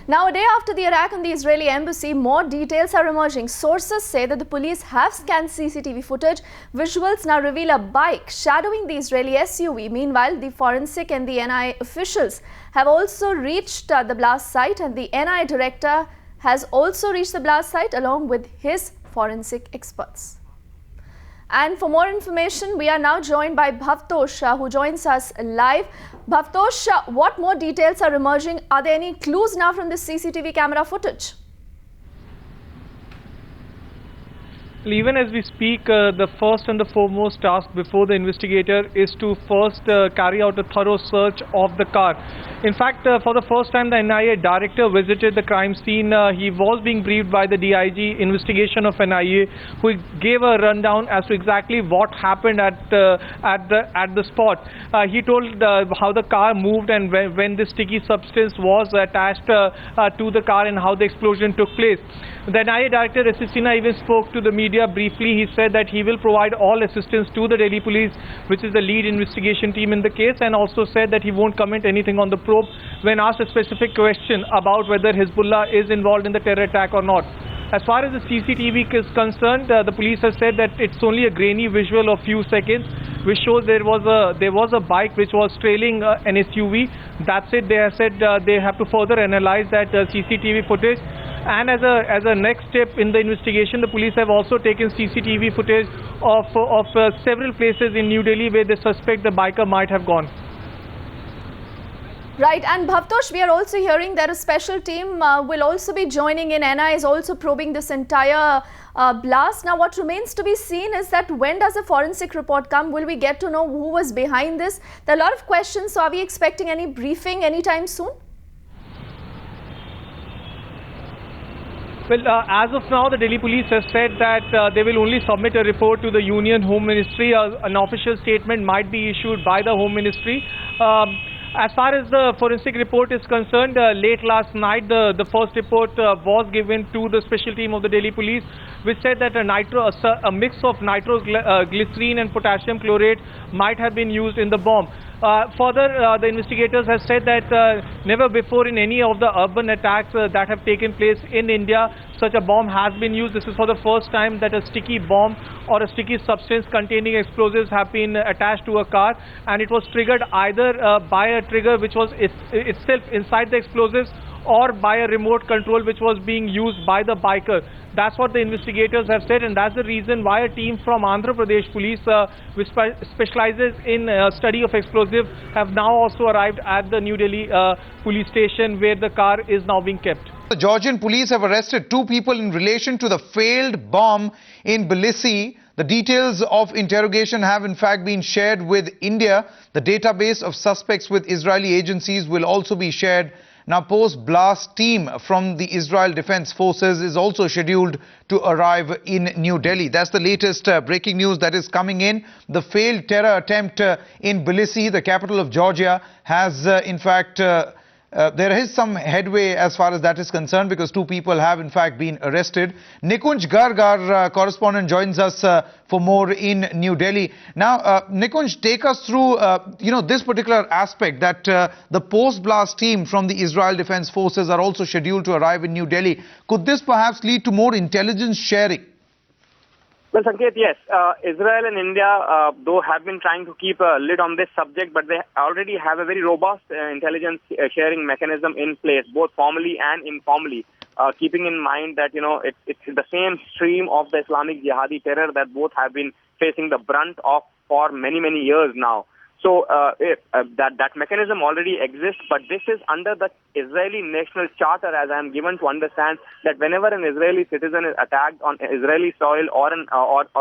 Now, a day after the attack on the Israeli embassy, more details are emerging. Sources say that the police have scanned CCTV footage. Visuals now reveal a bike shadowing the Israeli SUV. Meanwhile, the forensic and the NIA officials have also reached the blast site, and the NIA director has also reached the blast site along with his forensic experts. And for more information, we are now joined by Bhavtosh, who joins us live. Bhavtosh, what more details are emerging? Are there any clues now from the CCTV camera footage? Even as we speak, the first and the foremost task before the investigator is to first carry out a thorough search of the car. In fact, for the first time, the NIA director visited the crime scene. He was being briefed by the DIG investigation of NIA, who gave a rundown as to exactly what happened at the spot. He told how the car moved and when the sticky substance was attached to the car and how the explosion took place. The NIA director, S.C. Sinha, even spoke to the media briefly. He said that he will provide all assistance to the Delhi police, which is the lead investigation team in the case, and also said that he won't comment anything on the probe when asked a specific question about whether Hezbollah is involved in the terror attack or not. As far as the CCTV is concerned, the police have said that it's only a grainy visual of few seconds, which shows there was a bike which was trailing an SUV. That's it. They have said they have to further analyze that CCTV footage. And as a next step in the investigation, the police have also taken CCTV footage of several places in New Delhi where they suspect the biker might have gone. Right, and Bhavtosh, we are also hearing that a special team will also be joining in. NIA is also probing this entire blast. Now, what remains to be seen is that when does a forensic report come? Will we get to know who was behind this? There are a lot of questions. So, are we expecting any briefing anytime soon? Well, as of now, the Delhi police has said that they will only submit a report to the Union Home Ministry. An official statement might be issued by the Home Ministry. As far as the forensic report is concerned, late last night, the first report was given to the special team of the Delhi police, which said that a mix of nitroglycerine and potassium chlorate might have been used in the bomb. Further, the investigators have said that never before in any of the urban attacks that have taken place in India, such a bomb has been used. This is for the first time that a sticky bomb or a sticky substance containing explosives have been attached to a car, and it was triggered either by a trigger which was itself inside the explosives or by a remote control which was being used by the biker. That's what the investigators have said, and that's the reason why a team from Andhra Pradesh police, which specializes in study of explosives, have now also arrived at the New Delhi police station where the car is now being kept. The Georgian police have arrested 2 people in relation to the failed bomb in Tbilisi. The details of interrogation have in fact been shared with India. The database of suspects with Israeli agencies will also be shared. Now, post-blast team from the Israel Defense Forces is also scheduled to arrive in New Delhi. That's the latest breaking news that is coming in. The failed terror attempt in Tbilisi, the capital of Georgia, has in fact there is some headway as far as that is concerned, because 2 people have in fact been arrested. Nikunj Garg, our correspondent, joins us for more in New Delhi. Now, Nikunj, take us through this particular aspect that the post-blast team from the Israel Defense Forces are also scheduled to arrive in New Delhi. Could this perhaps lead to more intelligence sharing? Well, Sanket, yes. Israel and India, though, have been trying to keep a lid on this subject, but they already have a very robust intelligence sharing mechanism in place, both formally and informally, keeping in mind that, it's the same stream of the Islamic jihadi terror that both have been facing the brunt of for many, many years now. So that mechanism already exists, but this is under the Israeli National Charter, as I am given to understand, that whenever an Israeli citizen is attacked on Israeli soil or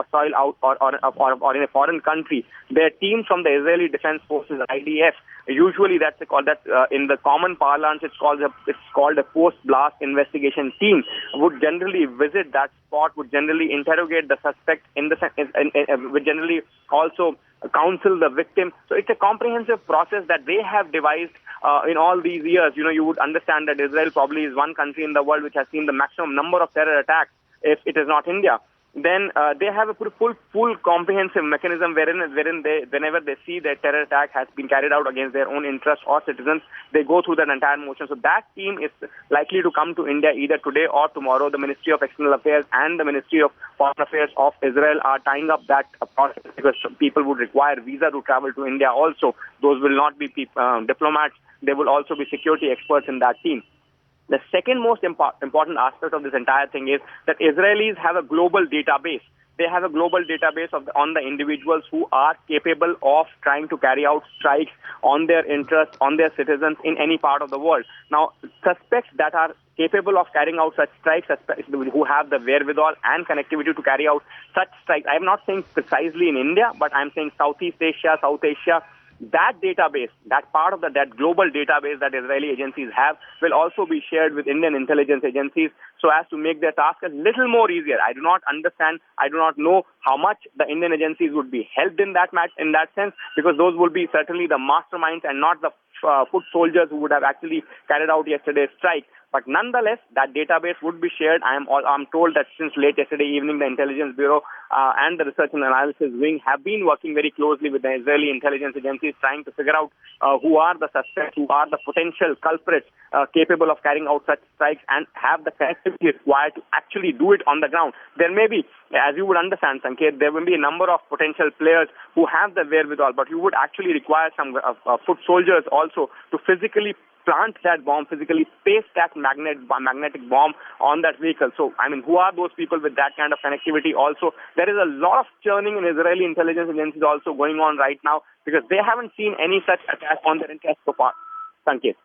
soil out or in a foreign country, their teams from the Israeli Defense Forces, IDF, usually that's called that in the common parlance it's called a post-blast investigation team, would generally visit that spot, would generally interrogate the suspect would generally also counsel the victim. So it's a comprehensive process that they have devised in all these years. You would understand that Israel probably is one country in the world which has seen the maximum number of terror attacks, if it is not India. then they have a full comprehensive mechanism wherein they, whenever they see that terror attack has been carried out against their own interests or citizens, they go through that entire motion. So that team is likely to come to India either today or tomorrow. The Ministry of External Affairs and the Ministry of Foreign Affairs of Israel are tying up that process because people would require visa to travel to India also. Those will not be diplomats. They will also be security experts in that team. The second most important aspect of this entire thing is that Israelis have a global database. They have a global database on the individuals who are capable of trying to carry out strikes on their interests, on their citizens in any part of the world. Now, suspects that are capable of carrying out such strikes, who have the wherewithal and connectivity to carry out such strikes. I am not saying precisely in India, but I am saying Southeast Asia, South Asia. That database, that part of that global database that Israeli agencies have will also be shared with Indian intelligence agencies so as to make their task a little more easier. I do not understand, I do not know how much the Indian agencies would be helped in that sense, because those will be certainly the masterminds and not the foot soldiers who would have actually carried out yesterday's strike. But nonetheless, that database would be shared. I'm told that since late yesterday evening, the Intelligence Bureau and the Research and Analysis Wing have been working very closely with the Israeli intelligence agencies, trying to figure out who are the suspects, who are the potential culprits capable of carrying out such strikes and have the connectivity required to actually do it on the ground. There may be, as you would understand, Sanket, there will be a number of potential players who have the wherewithal, but you would actually require some foot soldiers also to physically plant that bomb, physically paste that magnetic bomb on that vehicle. So, I mean, who are those people with that kind of connectivity also? There is a lot of churning in Israeli intelligence agencies also going on right now because they haven't seen any such attack on their interest so far. Sanket.